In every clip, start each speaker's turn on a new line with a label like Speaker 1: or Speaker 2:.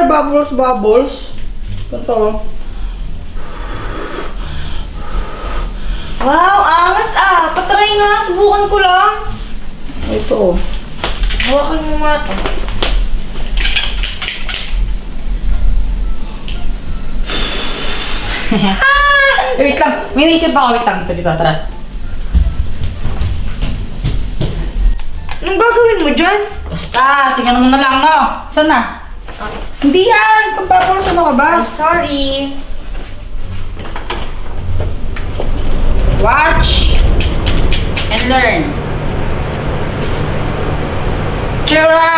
Speaker 1: bubbles. Ito.
Speaker 2: Wow, angas ah. Patry nga, subukan ko lang.
Speaker 1: Ito.
Speaker 2: Hawakan mo nga ito.
Speaker 1: Wait lang. May naisip ako. Wait lang. Dito, tara.
Speaker 2: Anong gagawin mo dyan?
Speaker 1: Basta, tingnan mo na lang, no? Saan na? Hindi yan! Itong bubbles, ano ka ba?
Speaker 2: I'm sorry.
Speaker 1: Watch and learn. Chira!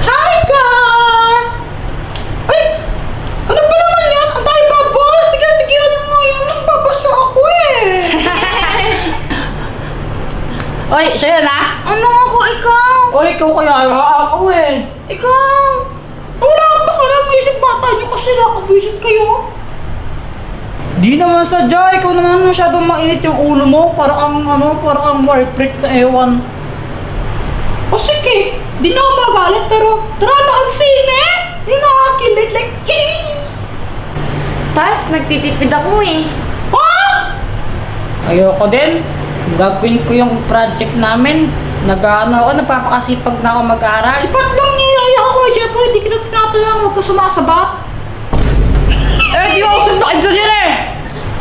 Speaker 1: Hi, God! Ay! Ano ba naman yan? Ang dahil bubbles! Tigilan nyo nga yan. Nagbabasa ako eh. Oy, siya yan ah!
Speaker 2: Ano ako, ikaw?
Speaker 1: Oy, ikaw kaya ako eh.
Speaker 2: Ikaw?
Speaker 1: Wala pa ka lang isip bata nyo kasi nakabisit kayo. Di naman sadya, ikaw naman masyadong mainit yung ulo mo. Parang ang war freak na ewan. O sige, di na ako magalit pero tara na ang sine! Di nakakilig like
Speaker 2: Pas, nagtitipid ako eh.
Speaker 1: Ha? Ayoko din. Gagawin ko yung project namin. Nag-ano ako, napapakasipag na ako mag-aral. Sipat lang niyaya ako, Jeff. Hindi kita tinatanong, huwag ka sumasabat. Di ako sundakin ka dyan eh!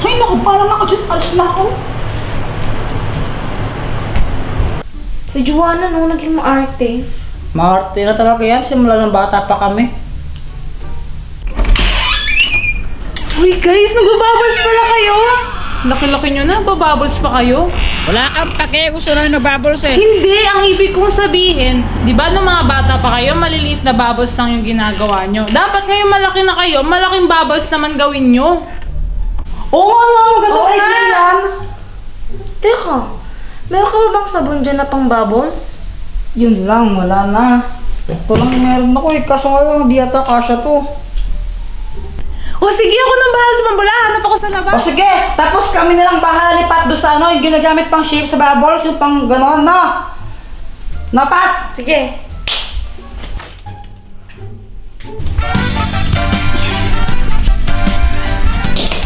Speaker 1: Ay naku, parang nakadyan, alas na ako.
Speaker 2: Si Joanna, no, naging maarte.
Speaker 1: Maarte na talaga yan, simula ng bata pa kami.
Speaker 3: Uy guys, nagbabubbles pala kayo. Laki-laki nyo na, babubbles pa kayo.
Speaker 1: Wala kang pake, gusto lang na bubbles eh.
Speaker 3: Hindi, ang ibig kong sabihin, di ba nung mga bata pa kayo, maliliit na bubbles lang yung ginagawa nyo. Dapat ngayon malaki na kayo, malaking bubbles naman gawin nyo.
Speaker 1: Oo nga, magandang
Speaker 3: Oo
Speaker 1: idea
Speaker 3: nga.
Speaker 1: yan.
Speaker 2: Teka, meron ka ba bang sabon dyan na pang bubbles?
Speaker 1: Yun lang, wala na. Ito lang meron ako eh, kaso nga lang, di ata kasya to.
Speaker 3: O sige, ako nang bahala sa mambula, hanap ako sa
Speaker 1: O
Speaker 3: labas.
Speaker 1: sige, tapos kami nilang bahala ni Pat doon sa ano, yung ginagamit pang shape sa bubbles, yung pang gano'n, no? No, Pat?
Speaker 2: Sige.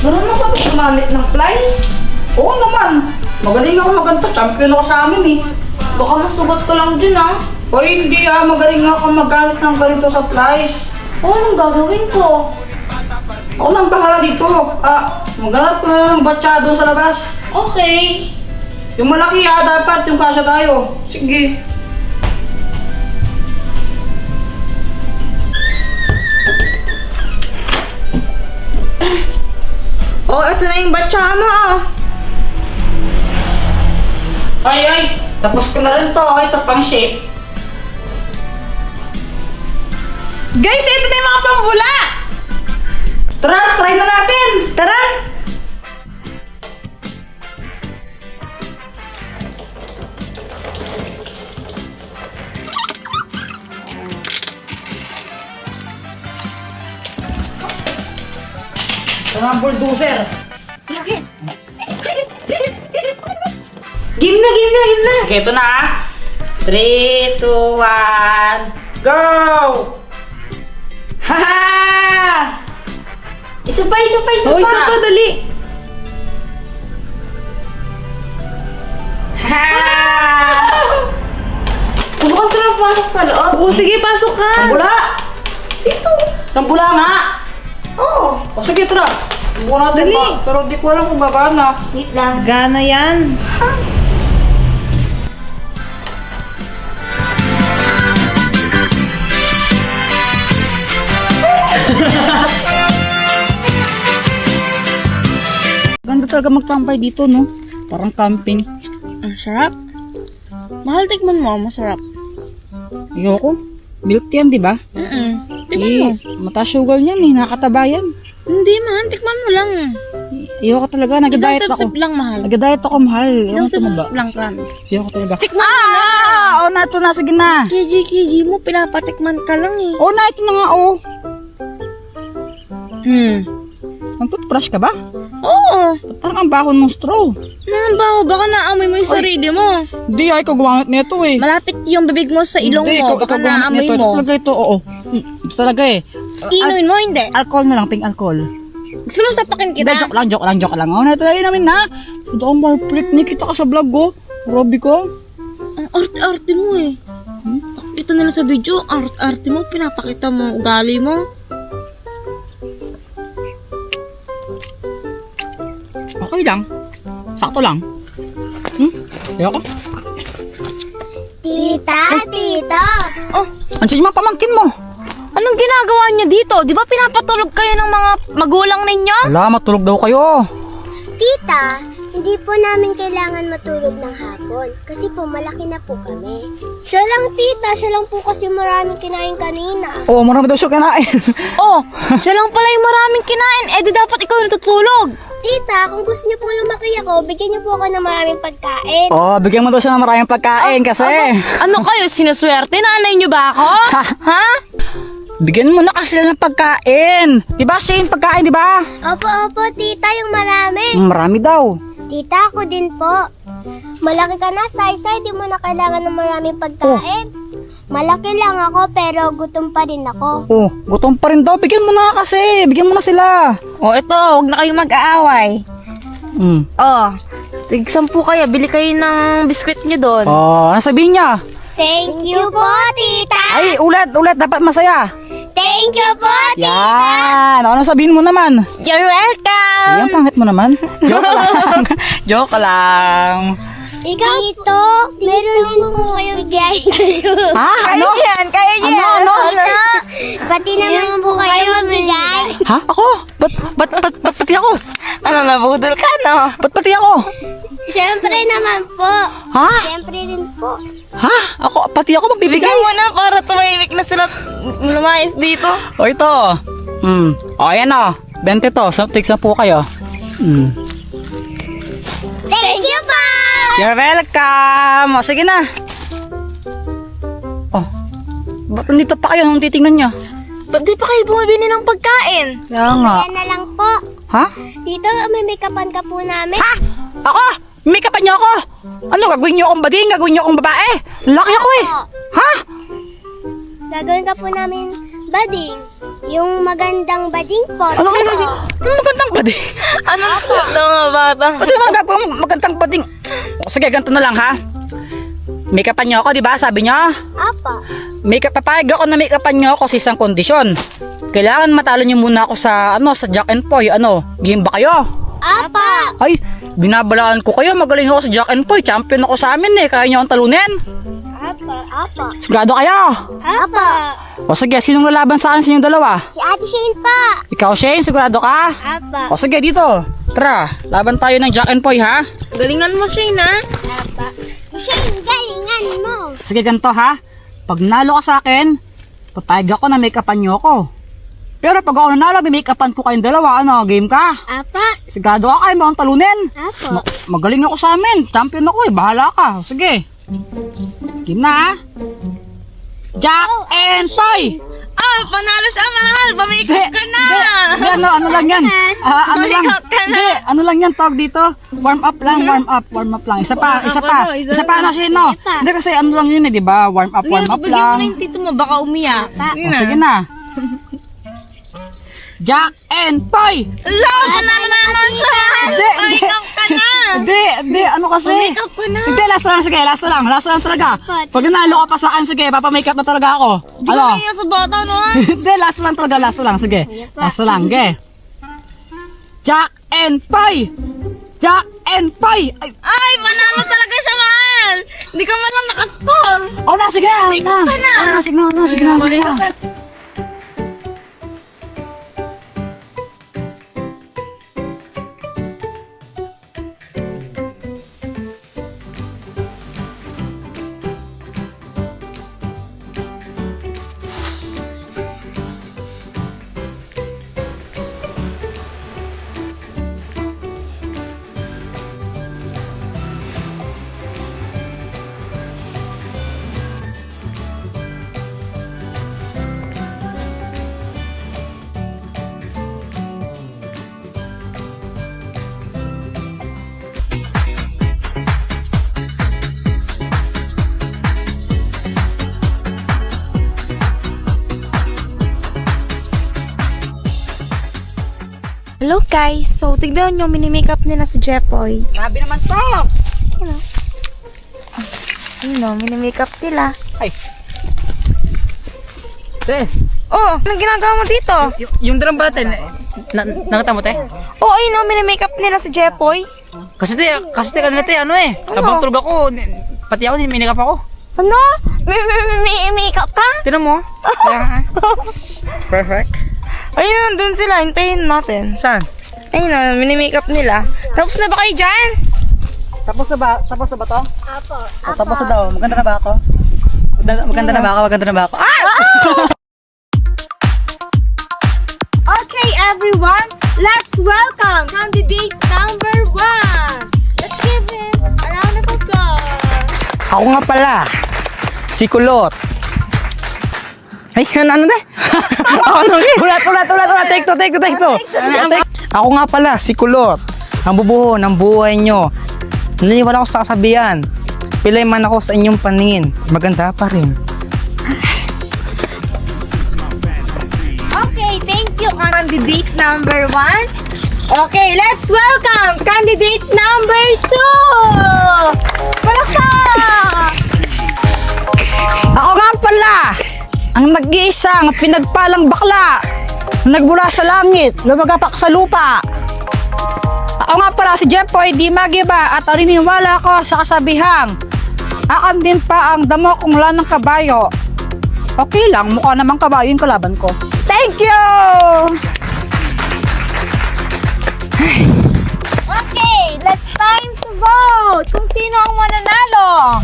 Speaker 2: Marunong ka ba gumamit ng splice?
Speaker 1: Oo naman. Magaling ako magganto, champion ako sa amin eh.
Speaker 2: Baka masugat ka lang dyan ah.
Speaker 1: Hoy, hindi magaling ako maggamit ng ganito sa supplies.
Speaker 2: Anong gagawin ko?
Speaker 1: Ako nang bahala dito. Maghanap ko na ng batya doon sa labas.
Speaker 2: Okay.
Speaker 1: Yung malaki dapat, yung kasya tayo. Sige.
Speaker 2: Oh, ito na yung batsa mo ah.
Speaker 1: Ay, tapos ko na rin to. Ito pang shape.
Speaker 3: Guys, ito na yung mga pambula.
Speaker 1: Tara, try na natin.
Speaker 2: Tara!
Speaker 1: Ito na ang bulldozer.
Speaker 2: Game na, game na, game na!
Speaker 1: Sige, ito na ah. 3, 2, 1, go! Haha!
Speaker 2: Isa pa, isa pa, isa
Speaker 3: O,
Speaker 2: pa!
Speaker 3: isa pa, dali.
Speaker 1: Haha!
Speaker 2: Subukan ko lang pumasok sa loob.
Speaker 3: O, sige, pasok ka.
Speaker 1: Tambula!
Speaker 2: Dito!
Speaker 1: Tambula nga!
Speaker 2: Oo.
Speaker 1: O sige, tara. Subukan natin
Speaker 3: Dali.
Speaker 1: ba? Pero di ko alam kung gagana.
Speaker 2: Wait lang.
Speaker 3: Gana yan.
Speaker 1: Ganda talaga magtampay dito, no? Parang camping.
Speaker 2: Ang sarap. Mahal, tikman mo. Masarap.
Speaker 1: Ayoko. Milk yan, di ba? Mataas sugar niyan eh. Nakataba yan.
Speaker 2: Hindi man, tikman mo lang.
Speaker 1: Ayoko talaga. Nag-diet ako.
Speaker 2: Isang lang, mahal.
Speaker 1: Nag-diet ako, mahal. Ayoko
Speaker 2: Isang
Speaker 1: tumaba.
Speaker 2: lang, promise.
Speaker 1: Ayoko talaga.
Speaker 2: Tikman mo na!
Speaker 1: Oo na, ito na. Sige na.
Speaker 2: KG mo, pinapatikman ka lang eh.
Speaker 1: Oo na, ito na nga, oh.
Speaker 2: Hmm.
Speaker 1: Ang toothbrush ka ba?
Speaker 2: Oo.
Speaker 1: Parang ang baho ng straw.
Speaker 2: Naman ba? Baka naamoy mo yung sarili mo.
Speaker 1: Hindi, ikaw gumamit nito eh.
Speaker 2: Malapit yung bibig mo sa ilong
Speaker 1: Hindi,
Speaker 2: mo.
Speaker 1: ikaw
Speaker 2: Baka
Speaker 1: gumamit
Speaker 2: naamoy
Speaker 1: nito. Ito
Speaker 2: mo.
Speaker 1: talaga ito, oo. Ito talaga eh.
Speaker 2: Inuin mo, hindi.
Speaker 1: Alcohol na lang, pink alcohol.
Speaker 2: Gusto mo sapakin
Speaker 1: Hindi,
Speaker 2: kita?
Speaker 1: joke lang. Oh, natalagay namin na. Ito ang more prick. Nakita ka sa vlog ko. Grabe ko.
Speaker 2: Ang arte-arte mo eh. Pakita nila sa video, arte mo, pinapakita mo, ugali mo.
Speaker 1: Okay lang. Sakto lang. Ayoko.
Speaker 4: Tita, tito.
Speaker 2: Oh,
Speaker 1: Andiyan yung mga pamangkin mo.
Speaker 2: anong ginagawa niyo dito? Di ba pinapatulog kayo ng mga magulang ninyo?
Speaker 1: Wala, matulog daw kayo.
Speaker 4: Tita, hindi po namin kailangan matulog ng hapon kasi po malaki na po kami. Siya lang tita, siya lang po kasi maraming kinain kanina.
Speaker 1: Oo, marami daw siya kinain.
Speaker 2: Oh, siya lang pala yung maraming kinain. Eh di dapat ikaw natutulog.
Speaker 4: Tita, kung gusto niyo po lumaki ako, bigyan niyo po ako ng maraming pagkain.
Speaker 1: Oo, bigyan mo daw siya ng maraming pagkain kasi.
Speaker 2: Ano kayo, sinuswerte? Nanay niyo ba ako? Ha?
Speaker 1: Bigyan mo na kasi sila ng pagkain. Diba, Shane? Pagkain, diba?
Speaker 4: Opo, tita, yung marami.
Speaker 1: Marami daw.
Speaker 4: Tita, ako din po. Malaki ka na, Sai-Sai, di mo na kailangan ng maraming pagkain. Malaki lang ako, pero gutom pa rin ako.
Speaker 1: Oh, gutom pa rin daw. Bigyan mo na kasi. Bigyan mo na sila.
Speaker 2: Oh, ito, huwag na kayong mag-aaway. Oh, tig-10 kayo, bili kayo ng biskwit niyo doon.
Speaker 1: Oh, ano sabihin niya?
Speaker 4: Thank you po, tita.
Speaker 1: Ay, ulit. Dapat masaya.
Speaker 4: Thank you po, tita.
Speaker 1: Yan. Ano sabihin mo naman?
Speaker 2: You're welcome!
Speaker 1: Yan, pangit mo naman. Joke lang. Joke lang.
Speaker 4: Ikaw Tito, meron din po kayo bigay kayo.
Speaker 1: Ha? Ano?
Speaker 2: Kaya yan!
Speaker 1: Ano?
Speaker 4: Tito, pati naman po kayo bigay.
Speaker 1: Ha? Ako? Ba't pati ako?
Speaker 2: Ano, nabudol ka, no?
Speaker 1: Ba't pati ako?
Speaker 4: Siyempre naman po.
Speaker 1: Ha?
Speaker 4: Siyempre rin po.
Speaker 1: Ha? Ako? Pati ako magbibigay?
Speaker 2: Bigyan mo na para tumahimik na sila lumayas dito.
Speaker 1: O ito. O ayan o. 20 to. Tigsa po kayo.
Speaker 4: Thank you po.
Speaker 1: You're welcome. O sige na. Oh. Ba't nandito pa kayo nung titingnan nyo?
Speaker 2: Ba't di pa kayo bumibili ng pagkain?
Speaker 1: Kaya nga.
Speaker 4: Ayan na lang po.
Speaker 1: Ha?
Speaker 4: Tito, may make-upan ka po namin.
Speaker 1: Ha? Ako? Make upan niyo ako? Ano? Gagawin niyo akong bading? Gagawin niyo akong babae? Laki ako eh. Ha?
Speaker 4: Gagawin ka po namin bading. Yung magandang bading po.
Speaker 1: Ano ka bading? Ano magandang bading?
Speaker 2: Ano po? Mga bata.
Speaker 1: Ba't yung gagawin mo magandang bading? O sige, ganito na lang ha. Make upan niyo ako, di ba? Sabi niyo?
Speaker 4: Apa.
Speaker 1: Papayag ako na make upan niyo ako sa isang kondisyon. Kailangan matalo niyo muna ako sa sa Jack and Poy. Game ba kayo?
Speaker 4: Apa.
Speaker 1: Ay, binabalaan ko kayo. Magaling ako sa Jack and Poy. Champion ako sa amin eh. Kaya niyo akong talunin.
Speaker 4: Apa.
Speaker 1: Sigurado kayo.
Speaker 4: Apa.
Speaker 1: O sige, sinong lalaban sa akin sa inyong dalawa?
Speaker 4: Si Ate Shane pa.
Speaker 1: Ikaw, Shane, sigurado ka?
Speaker 4: Apa.
Speaker 1: O sige, dito. Tara, laban tayo ng Jack and Poy, ha?
Speaker 2: Galingan mo, Shane, ha?
Speaker 4: Apa. Si Shane, galingan mo.
Speaker 1: Sige, ganito, ha? Pag nalo ka sa akin, papayag ako na make-upan niyo ako. Pero pag ako nanalo, may make-upan ko kayong dalawa. Game ka?
Speaker 4: Apa.
Speaker 1: Sigurado ka kayo, mo akong talunin.
Speaker 4: Apa.
Speaker 1: Magaling ako sa amin. Champion ako eh. Bahala ka. Sige. Game na, ha? Jack and Poy!
Speaker 2: Ah, panalo siya, mahal! Pamikot ka na!
Speaker 1: Hindi, ano lang yan? Ano lang?
Speaker 2: Bumikot ka na.
Speaker 1: Hindi, ano lang yan, tawag dito? Warm up lang. Isa pa, ano, Shane, no? Hindi kasi ano lang yun eh, di ba? Warm up
Speaker 2: Sige, pabigyan mo
Speaker 1: lang.
Speaker 2: na yung tito mo, baka umiyak.
Speaker 1: O, sige na. Jack and Poy!
Speaker 2: Ala, panalo na naman siya, mahal!
Speaker 1: Hindi,
Speaker 2: Pamikot ka na!
Speaker 1: Hindi, ano kasi?
Speaker 2: Pumikot ka na!
Speaker 1: Hindi, last lang talaga. Pag nanalo ka pa sa akin, sige, papamakeup na talaga ako.
Speaker 2: Di ka naiya sa bata, no?
Speaker 1: Hindi, last lang, sige. Last lang, sige. Jack and Poy! Jack and Poy! Ay,
Speaker 2: Ay, panalo talaga siya, mahal! Hindi ka man lang nakascore!
Speaker 1: sige na.
Speaker 2: Hello guys, so tignan nyo, mini-makeup nila si Jepoy.
Speaker 1: Grabe naman to!
Speaker 2: Ano, mini-makeup nila.
Speaker 1: Ay! Te,
Speaker 2: Oh, anong ginagawa mo dito?
Speaker 1: yung drum button, nakita mo te?
Speaker 2: Oh, ayun oh, mini-makeup nila si Jepoy.
Speaker 1: Kasi te kanina te, ano eh, habang tulog ako, pati ako, minikap ako.
Speaker 2: Ano? May makeup ka?
Speaker 1: Tinan mo. Kaya, perfect.
Speaker 2: Ayun, nandun sila. Hintayin natin.
Speaker 1: Saan?
Speaker 2: Ayun na, mini-makeup nila. Tapos na ba kayo dyan?
Speaker 1: Tapos na ba to?
Speaker 4: Apo.
Speaker 1: Tapos na daw. Maganda na ba ako? Maganda na ba ako? Ah!
Speaker 2: Okay, everyone. Let's welcome candidate number 1. Let's give him a round of applause.
Speaker 1: Ako nga pala, si Kulot. Ay, ano na? Ulat. Take two. Ako nga pala, si Kulot. Ang bubuo ng buhay nyo. Naniniwala ako sa kasabihan. Pilay man ako sa inyong paningin. Maganda pa rin.
Speaker 2: Okay, thank you, candidate number 1. Okay, let's welcome candidate number 2. Palakpak!
Speaker 1: Ako nga pala, ang nag-iisang pinagpalang bakla. Nagbula sa langit, lumagapak sa lupa. Ako nga pala si Jepoy, di magiba at ariniwala ko sa kasabihang. Akan din pa ang damo kung wala ng kabayo. Okay lang, mukha namang kabayo yung kalaban ko. Thank you!
Speaker 2: Okay, let's time to vote kung sino ang mananalo.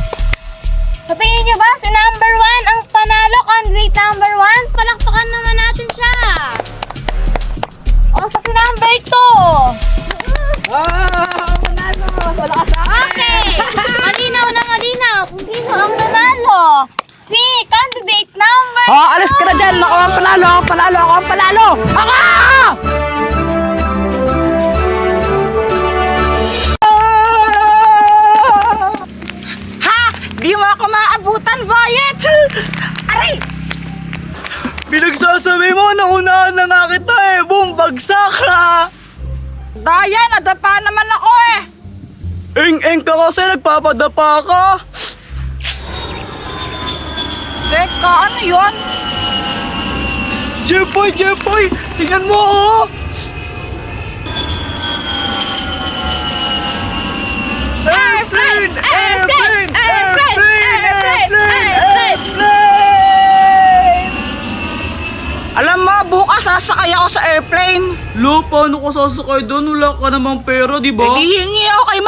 Speaker 2: Sa tingin nyo ba si number 1 ang panalo, candidate number 1? Palakpakan naman natin siya. O sa si number 2.
Speaker 1: Manalo! Wala ka sa
Speaker 2: Okay, malinaw na malinaw kung sino ang nanalo. Si candidate number
Speaker 1: Oh, alis ka na dyan! Ako ang panalo! Ako! Ha! Di mo ako maabutan, Bayet! Aray! Pinagsasabi mo, naunahan na nga kita eh! Bumbagsak ka! Daya, nadapa naman ako eh! Eng-eng ka kasi, nagpapadapa ka! Teka, ano yun? Jepoy! Tingnan mo oh! Airplane! Alam mo, bukas sasakay ako sa airplane. Lo, paano ka sasakay doon? Wala ka namang pera, di ba? Hindi hingi ako kay